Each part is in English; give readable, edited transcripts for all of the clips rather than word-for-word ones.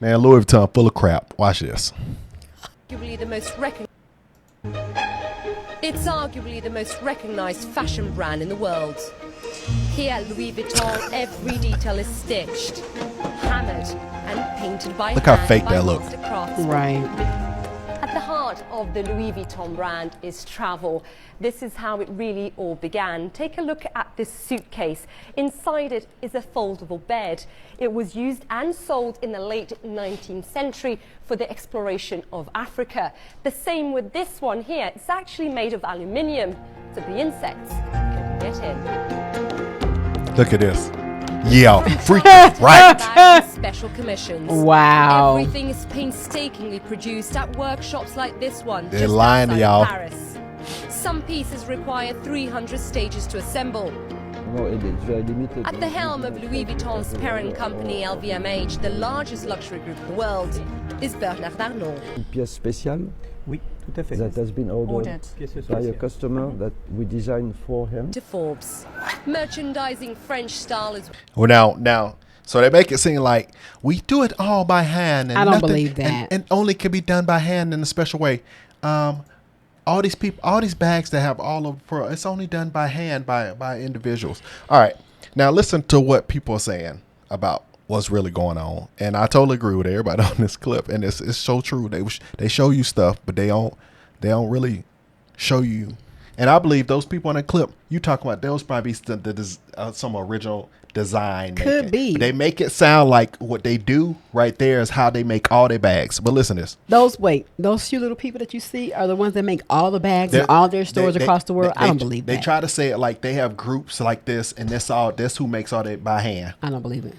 Man, Louis Vuitton full of crap. Watch this. Arguably the most It's arguably the most recognized fashion brand in the world. Here at Louis Vuitton, every detail is stitched, hammered, and painted by Look how hand fake by that look. master craftsmen. Right. At the heart of the Louis Vuitton brand is travel. This is how it really all began. Take a look at this suitcase. Inside it is a foldable bed. It was used and sold in the late 19th century for the exploration of Africa. The same with this one here. It's actually made of aluminium, so the insects can get in. Look at this. Yeah, freaking right. Special commissions. Wow. Everything is painstakingly produced at workshops like this one. They're just lying to outside y'all. Paris. Some pieces require 300 stages to assemble. At the helm of Louis Vuitton's parent company LVMH, the largest luxury group in the world, is Bernard Arnault. Une pièce spéciale Oui, tout à fait. that has been ordered by a customer that we designed for him. To Forbes. Merchandising French style is Well, now, so they make it seem like we do it all by hand. And I don't nothing- believe that. And only can be done by hand in a special way. All these people, all these bags that have all of it's only done by hand by individuals. All right, now listen to what people are saying about what's really going on, and I totally agree with everybody on this clip, and it's so true. They show you stuff, but they don't really show you. And I believe those people in the clip you talking about, those probably some original design. Could be. But they make it sound like what they do right there is how they make all their bags. But listen to this. Those few little people that you see are the ones that make all the bags in all their stores across the world. I don't believe that. They try to say it like they have groups like this, and this who makes all that by hand. I don't believe it.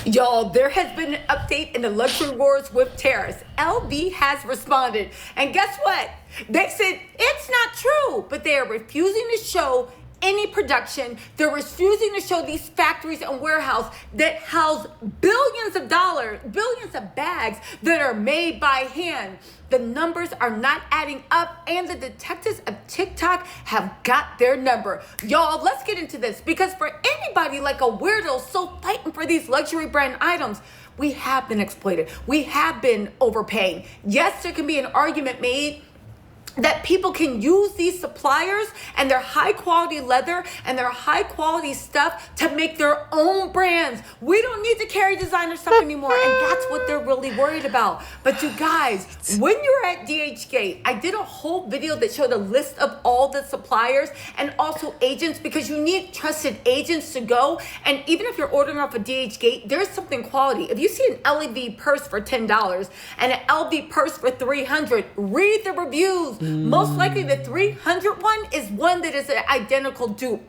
Y'all, there has been an update in the luxury wars with tariffs. LV has responded. And guess what? They said it's not true, but they are refusing to show any production. They're refusing to show these factories and warehouses that house billions of dollars, billions of bags that are made by hand. The numbers are not adding up, and the detectives of TikTok have got their number. Y'all, let's get into this, because for anybody like a weirdo so fighting for these luxury brand items, we have been exploited. We have been overpaying. Yes, there can be an argument made that people can use these suppliers and their high quality leather and their high quality stuff to make their own brands. We don't need to carry designer stuff anymore, and that's what they're really worried about. But you guys, when you're at DHgate, I did a whole video that showed a list of all the suppliers and also agents, because you need trusted agents to go. And even if you're ordering off of DHgate, there's something quality. If you see an LEV purse for $10 and an LV purse for $300, read the reviews. Most likely the 300 one is one that is an identical dupe,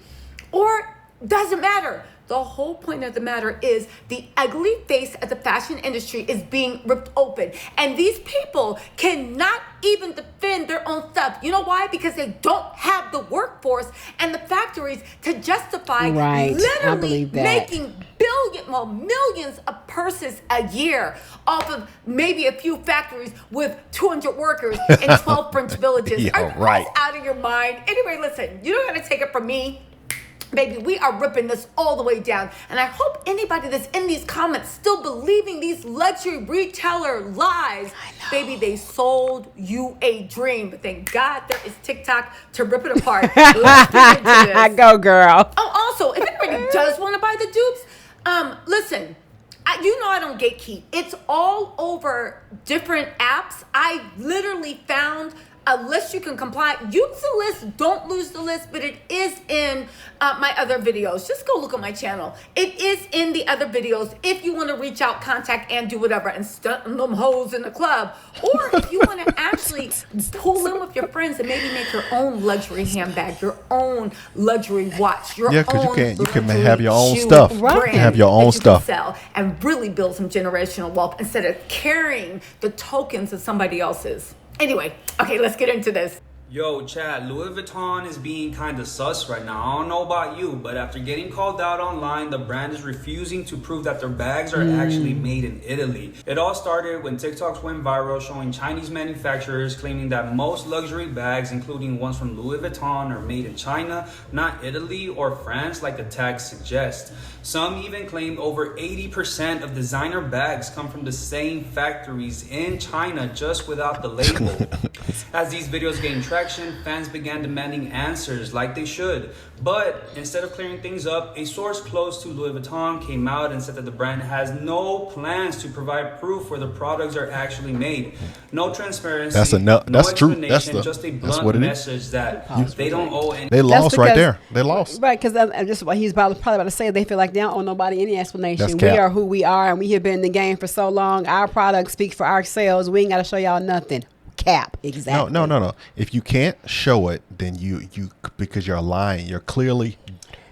or doesn't matter. The whole point of the matter is the ugly face of the fashion industry is being ripped open, and these people cannot even defend their own stuff. You know why? Because they don't have the workforce and the factories to justify literally making millions of purses a year off of maybe a few factories with 200 workers in 12 French villages. Are you guys out of your mind? Anyway, listen, you don't gotta take it from me. Baby, we are ripping this all the way down. And I hope anybody that's in these comments still believing these luxury retailer lies. Baby, they sold you a dream. But thank God there is TikTok to rip it apart. Let's get into this. Go, girl. Oh, also, if anybody does want to buy the dupes, listen, you know I don't gatekeep. It's all over different apps. I literally found a list you can comply. Use the list, don't lose the list, but it is in my other videos. Just go look at my channel. It is in the other videos if you want to reach out, contact, and do whatever, and stunt them hoes in the club. Or if you want to actually pull in with your friends and maybe make your own luxury handbag, your own luxury watch, your own you can have your own shoe stuff. brand Have your own that you can stuff. sell and really build some generational wealth instead of carrying the tokens of somebody else's. Anyway, okay, let's get into this. Yo, Chad, Louis Vuitton is being kind of sus right now. I don't know about you, but after getting called out online, the brand is refusing to prove that their bags are actually made in Italy. It all started when TikToks went viral showing Chinese manufacturers claiming that most luxury bags, including ones from Louis Vuitton, are made in China, not Italy or France like the tag suggests. Some even claimed over 80% of designer bags come from the same factories in China, just without the label. As these videos gained traction, fans began demanding answers like they should. But instead of clearing things up, a source close to Louis Vuitton came out and said that the brand has no plans to provide proof where the products are actually made. No transparency, That's true. explanation, just a blunt message that they don't owe any. They lost right there. They lost. Right, because just what he's probably about to say, they feel like they don't owe nobody any explanation. That's We cap. are who we are, and we have been in the game for so long. Our products speak for ourselves. We ain't got to show y'all nothing. Cap. Exactly. No. If you can't show it, then you because you're lying. You're clearly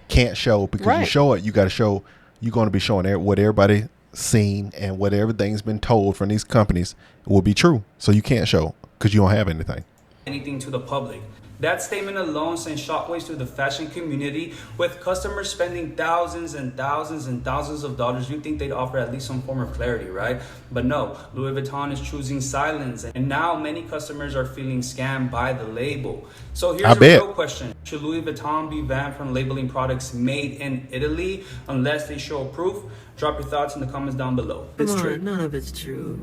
can't show because you show it. You got to show. You're going to be showing what everybody seen and what everything's been told from these companies will be true. So you can't show because you don't have anything To the public. That statement alone sent shockwaves through the fashion community, with customers spending thousands and thousands and thousands of dollars. You'd think they'd offer at least some form of clarity, right? But no, Louis Vuitton is choosing silence, and now many customers are feeling scammed by the label. So here's a real question. Should Louis Vuitton be banned from labeling products made in Italy unless they show proof? Drop your thoughts in the comments down below. It's true. None of it's true.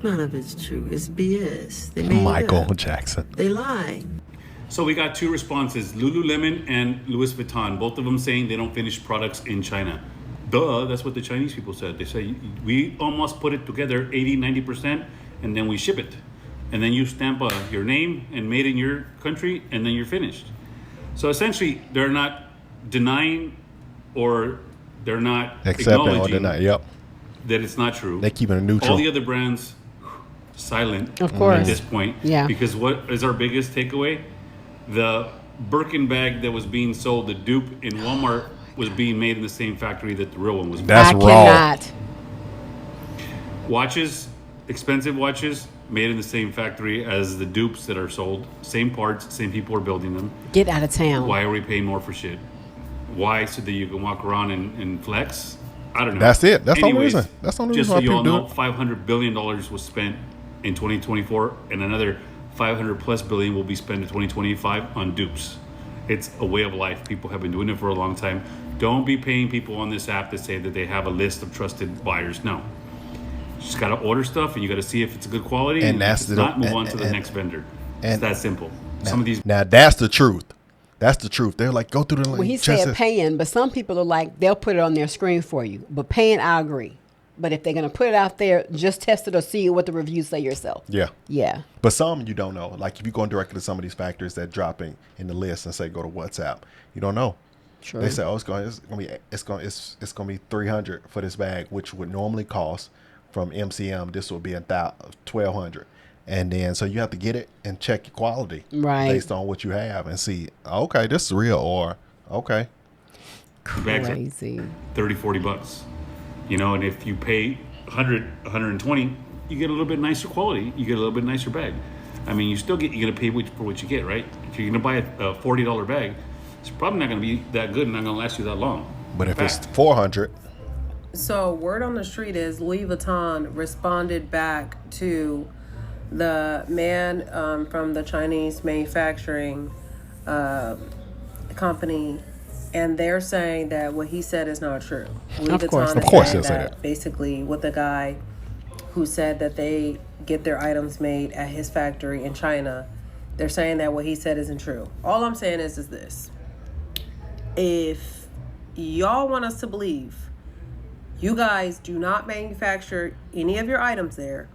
None of it's true. It's BS. They made Michael it up. Jackson. They lie. So we got two responses, Lululemon and Louis Vuitton, both of them saying they don't finish products in China. Duh, that's what the Chinese people said. They say, we almost put it together 80, 90%, and then we ship it. And then you stamp your name and made in your country, and then you're finished. So essentially, they're not denying or they're not acknowledging that it's not true. They keep it neutral. All the other brands silent Of course. at this point. Yeah. Because what is our biggest takeaway? The Birkin bag that was being sold, the dupe in Walmart, was being made in the same factory that the real one was made. That's raw. Watches, expensive watches, made in the same factory as the dupes that are sold. Same parts, same people are building them. Get out of town. Why are we paying more for shit? Why? So that you can walk around and flex? I don't know. That's it. That's the only reason. That's the only just reason so why you all people know, do it. $500 billion was spent in 2024, and another 500 plus billion will be spent in 2025 on dupes. It's a way of life. People have been doing it for a long time. Don't be paying people on this app to say that they have a list of trusted buyers. No. You just got to order stuff, and you got to see if it's a good quality, and that's if it's not, move on to the next vendor. It's that simple. Now that's the truth. That's the truth. They're like, go through the link. Well, he said paying, but some people are like, they'll put it on their screen for you. But paying, I agree. But if they're going to put it out there, just test it or see what the reviews say yourself. Yeah. Yeah. But some you don't know. Like if you're going directly to some of these factories that dropping in the list and say go to WhatsApp, you don't know. Sure. They say, oh, it's going to be $300 for this bag, which would normally cost from MCM. This will be $1,200. And then so you have to get it and check your quality based on what you have and see, okay, this is real, or okay. Crazy. 30, 40 bucks. You know, and if you pay 100, 120, you get a little bit nicer quality. You get a little bit nicer bag. I mean, you're going to pay for what you get, right? If you're going to buy a $40 bag, it's probably not going to be that good and not going to last you that long. But if it's 400. So word on the street is Louis Vuitton responded back to the man from the Chinese manufacturing company, and they're saying that what he said is not true. Louis Vuitton of course they'll say that. Basically, with the guy who said that they get their items made at his factory in China, they're saying that what he said isn't true. All I'm saying is this. If y'all want us to believe you guys do not manufacture any of your items there,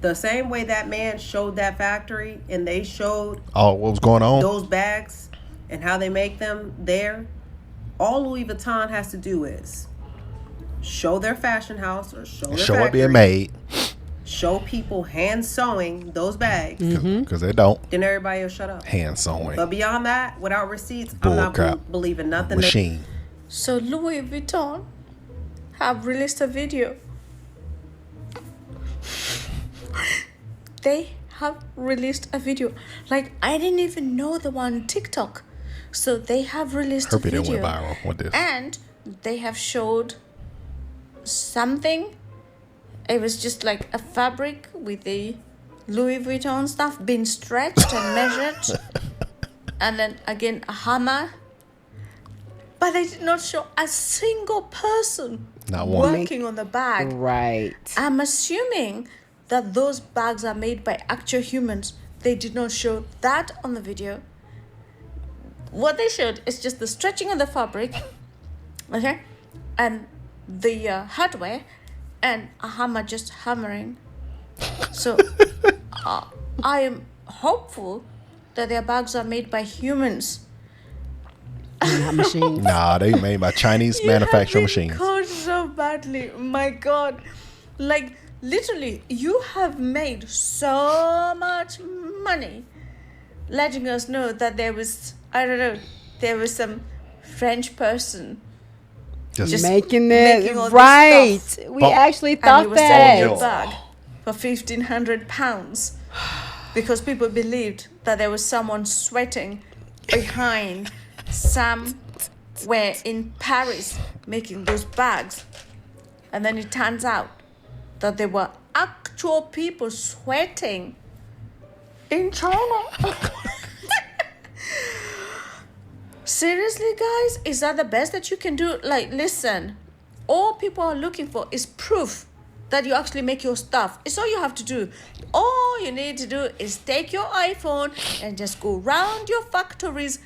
the same way that man showed that factory and they showed what was going on, those bags and how they make them there, all Louis Vuitton has to do is show their fashion house or show their factory, it being made, show people hand sewing those bags, because they don't. Then everybody will shut up. Hand sewing. But beyond that, without receipts, Bull I'm not crap. believing nothing. Machine. So Louis Vuitton have released a video. They have released a video. Like, I didn't even know the one on TikTok. So they have released Her a video video. went viral with this. And they have showed something. It was just like a fabric with the Louis Vuitton stuff being stretched and measured. And then again a hammer. But they did not show a single person Not one. working on the bag. Right. I'm assuming that those bags are made by actual humans. They did not show that on the video. What they showed is just the stretching of the fabric, okay, and the hardware, and a hammer just hammering. So I am hopeful that their bags are made by humans. Not machines. Nah, they made by Chinese manufacturing machines. Caught so badly. My God, like literally, you have made so much money, letting us know that there was, I don't know, there was some French person Just making making all it this right. stuff. We Bump. actually and thought he was selling your that. bag for £1,500 because people believed that there was someone sweating behind somewhere in Paris making those bags, and then it turns out that there were actual people sweating in China. Seriously, guys, is that the best that you can do? Like, listen, all people are looking for is proof that you actually make your stuff. It's all you have to do. All you need to do is take your iPhone and just go round your factories,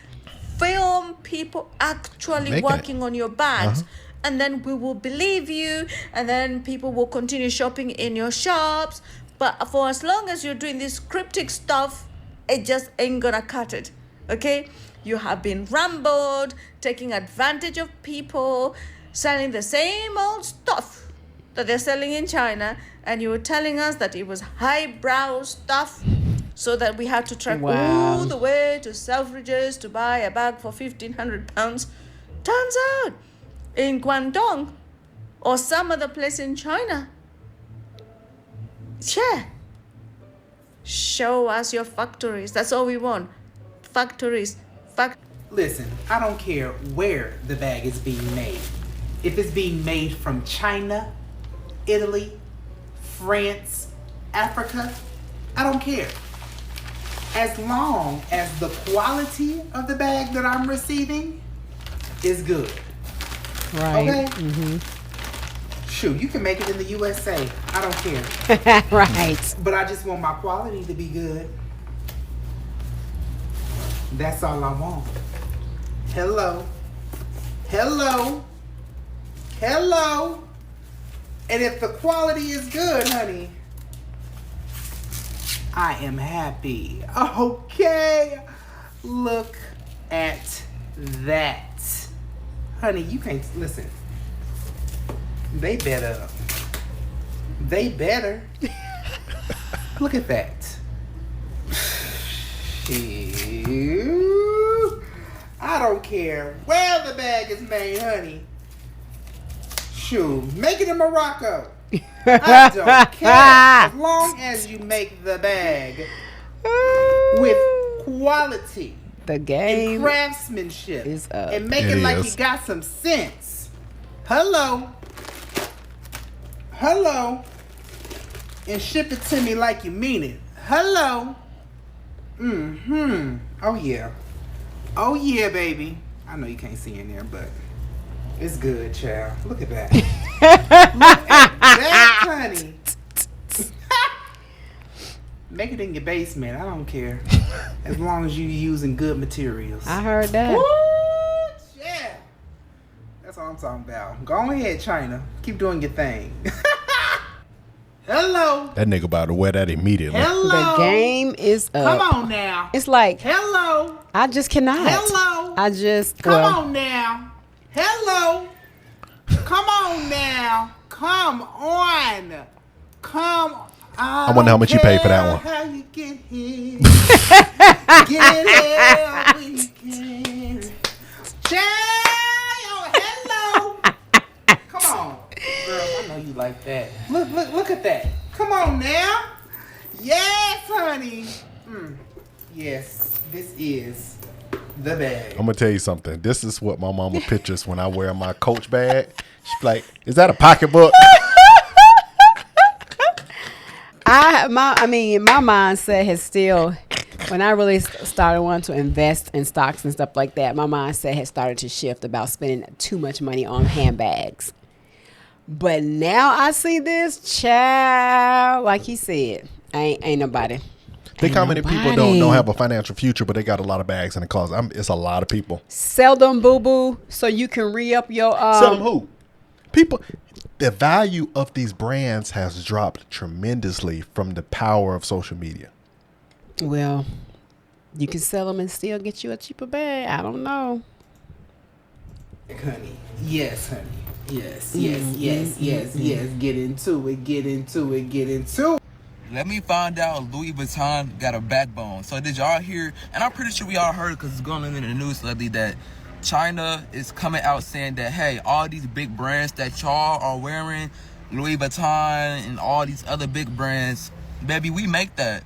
film people actually Making working it. on your bags. And then we will believe you, and then people will continue shopping in your shops. But for as long as you're doing this cryptic stuff, it just ain't gonna cut it, okay? You have been rambled, taking advantage of people, selling the same old stuff that they're selling in China, and you were telling us that it was highbrow stuff, so that we had to trek Wow. all the way to Selfridges to buy a bag for £1,500. Turns out, in Guangdong or some other place in China, yeah, show us your factories. That's all we want. Factories. Listen, I don't care where the bag is being made. If it's being made from China, Italy, France, Africa, I don't care. As long as the quality of the bag that I'm receiving is good. Right. Okay? Shoot, you can make it in the USA. I don't care. Right. But I just want my quality to be good. That's all I want. Hello. Hello. Hello. And if the quality is good, honey, I am happy. Okay. Look at that. Honey, you can't listen. They better. They better. Look at that. I don't care where the bag is made, honey. Shoot, make it in Morocco. I don't care. As long as you make the bag with quality. The game and craftsmanship is up. and make it like you got some sense. Hello. Hello. And ship it to me like you mean it. Hello. Oh yeah. Oh yeah, baby. I know you can't see in there, but it's good, child. Look at that. Look at that, honey. Make it in your basement. I don't care. As long as you're using good materials. I heard that. Woo! Yeah. That's all I'm talking about. Go ahead, China. Keep doing your thing. Hello. That nigga about to wear that immediately. Hello. The game is up. Come on now. It's like, Hello. I just cannot. Hello. I just, Come well, on now. Hello. Come on now. Come on. Come. I wonder how much you paid for that one. How you get here? Get here we can. Child, hello. Come on, girl. I know you like that. Look at that. Come on now. Yes, honey. Yes, this is the bag. I'm gonna tell you something. This is what my mama pictures when I wear my Coach bag. She's like, "Is that a pocketbook?" My mindset has still, when I really started wanting to invest in stocks and stuff like that, my mindset has started to shift about spending too much money on handbags. But now I see this, child, like he said, ain't nobody. Think how many people don't have a financial future, but they got a lot of bags in the closet. It's a lot of people. Sell them, boo-boo, so you can re-up your... Sell them who? People... The value of these brands has dropped tremendously from the power of social media. Well, you can sell them and still get you a cheaper bag. I don't know. Honey. Yes, honey. Yes. Get into it. Let me find out Louis Vuitton got a backbone. So did y'all hear, and I'm pretty sure we all heard because it's going on in the news lately, that China is coming out saying that, hey, all these big brands that y'all are wearing, Louis Vuitton and all these other big brands, baby, we make that.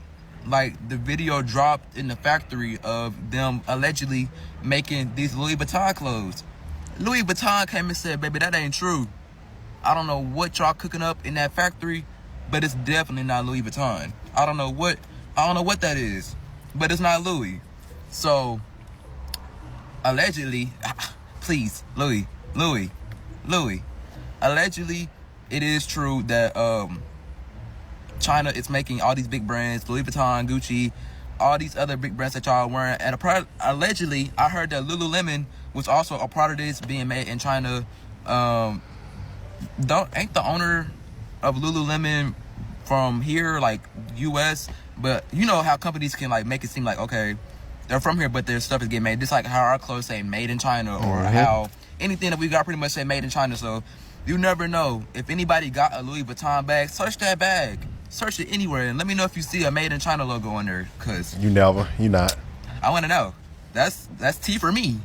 Like, the video dropped in the factory of them allegedly making these Louis Vuitton clothes. Louis Vuitton came and said, baby, that ain't true. I don't know what y'all cooking up in that factory, but it's definitely not Louis Vuitton. I don't know what that is, but it's not Louis. So allegedly, please, Louis, allegedly, it is true that China is making all these big brands, Louis Vuitton, Gucci, all these other big brands that y'all are wearing. And allegedly, I heard that Lululemon was also a part of this, being made in China. Ain't the owner of Lululemon from here, like US? But you know how companies can like make it seem like, okay, they're from here, but their stuff is getting made. Just like how our clothes say made in China, or how anything that we got pretty much say made in China. So you never know. If anybody got a Louis Vuitton bag, search that bag. Search it anywhere and let me know if you see a made in China logo on there, cause you not. I want to know. That's tea for me.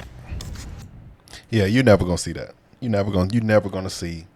Yeah, you're never gonna see that. You're never gonna see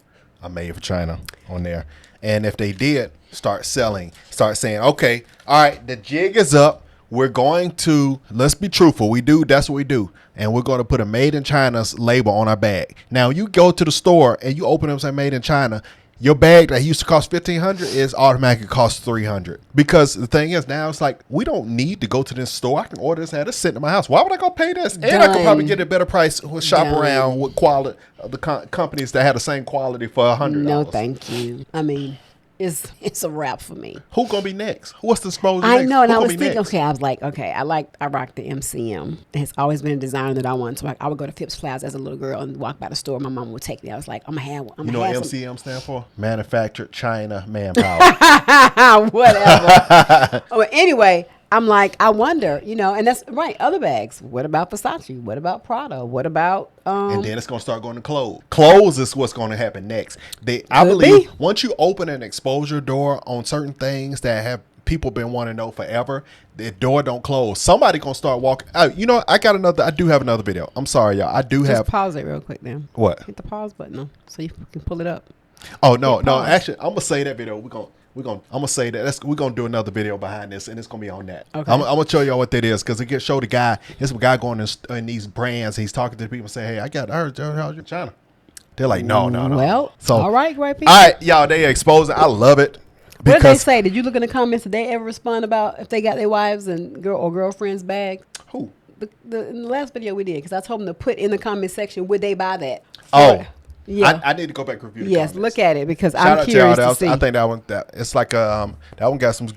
a made for China on there. And if they did start saying, okay, all right, the jig is up. We're going to, let's be truthful. That's what we do. And we're going to put a made in China's label on our bag. Now you go to the store and you open up and say made in China. Your bag that used to cost $1,500 is automatically cost $300. Because the thing is, now it's like, we don't need to go to this store. I can order this, have it sitting in my house. Why would I go pay this? And I could probably get a better price. Shop around with quality of the companies that had the same quality for $100. No, thank you. I mean, it's a wrap for me. Who gonna be next? What's the exposure I next? know, and Who I gonna was be thinking, next? okay, I was like, okay, I rock the MCM. It's always been a designer that I wanted to rock. I would go to Phipps Plaza as a little girl and walk by the store. My mom would take me. I was like, I'm gonna have one. You know what MCM stand for? Manufactured China Manpower. Whatever. But anyway, I'm like, I wonder, and that's right. Other bags. What about Versace? What about Prada? What about and then it's gonna start going to clothes. Clothes is what's gonna happen next. I believe once you open an exposure door on certain things that have people been wanting to know forever, the door don't close. Somebody gonna start walking. I do have another video. I'm sorry, y'all. Just pause it real quick then. What? Hit the pause button so you can pull it up. Oh no. Actually, I'm gonna say that video. I'm gonna say that we're gonna do another video behind this, and it's gonna be on that. Okay. I'm gonna show y'all what that is, because it gets show the guy. It's a guy going in these brands. He's talking to people, saying, "Hey, I heard in China." They're like, "No." Well, so all right, great people. All right, y'all. They expose it. I love it. What did they say? Did you look in the comments? Did they ever respond about if they got their wives and girlfriends' bags? Who? In the last video we did, because I told them to put in the comment section, would they buy that? Oh. Yeah, I need to go back and review the yes, comments. look at it, because Shout I'm curious to see. I think it's like that one got some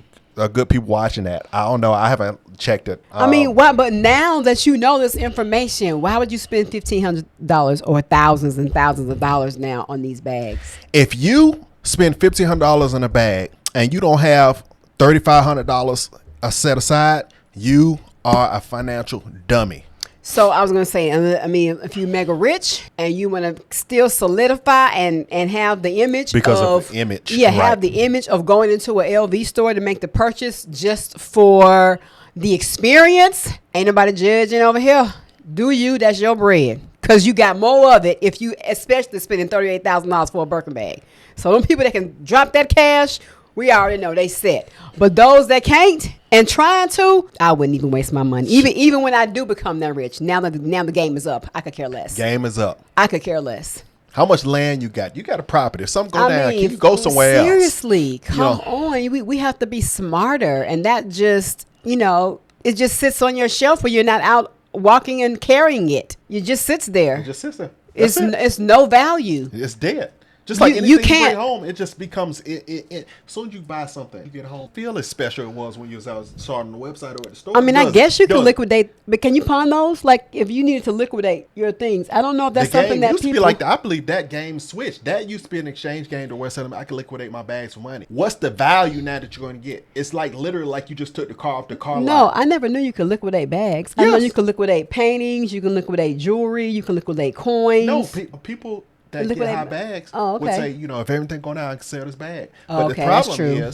good people watching that. I don't know. I haven't checked it. I mean, why? But now that you know this information, why would you spend $1,500 or thousands and thousands of dollars now on these bags? If you spend $1,500 in a bag and you don't have $3,500 set aside, you are a financial dummy. So I was going to say, I mean, if you mega rich and you want to still solidify and have the image of the image. Yeah, have the image of going into a LV store to make the purchase just for the experience. Ain't nobody judging over here. Do you? That's your bread. Because you got more of it if you, especially spending $38,000 for a Birkin bag. So them people that can drop that cash we already know they set. But those that can't and trying to, I wouldn't even waste my money. Even when I do become that rich, now the game is up, I could care less. Game is up. I could care less. How much land you got? You got a property. If something go down, can you go somewhere else? Seriously, come on. We have to be smarter. And that just, it just sits on your shelf where you're not out walking and carrying it. It just sits there. It just sits there. It's no value. It's dead. Just like anything you bring home, it just becomes as soon as you buy something, you get home, feel as special it was when you was out starting the website or at the store. I mean, I guess you can liquidate, but can you pawn those? Like if you needed to liquidate your things, I don't know if that's something that used people. To be like I believe that game switched. That used to be an exchange game to where I can liquidate my bags for money. What's the value now that you're going to get? It's like literally like you just took the car off the car lot. No, I never knew you could liquidate bags. Yes. I know you can liquidate paintings, you can liquidate jewelry, you can liquidate coins. No, people that get high bags would say, if everything going out, I can sell this bag. But the problem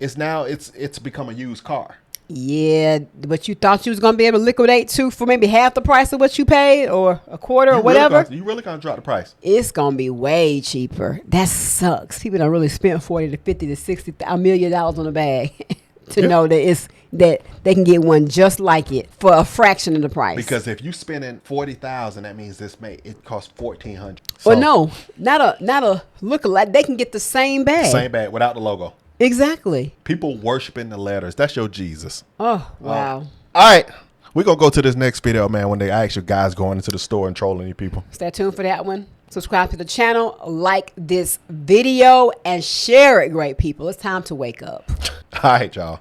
is now it's become a used car. Yeah, but you thought you was gonna be able to liquidate too for maybe half the price of what you paid, or a quarter, or whatever. You really gonna drop the price? It's gonna be way cheaper. That sucks. People don't really spend $40 to $50 to $60 $1 million on a bag to know that they can get one just like it for a fraction of the price. Because if you spending $40,000, that means it costs $1,400. Well, no, not a lookalike. They can get the same bag. Same bag without the logo. Exactly. People worshiping the letters. That's your Jesus. Oh, wow. All right. We're going to go to this next video, man, when they actually guys going into the store and trolling you people. Stay tuned for that one. Subscribe to the channel, like this video, and share it, great people. It's time to wake up. All right, y'all.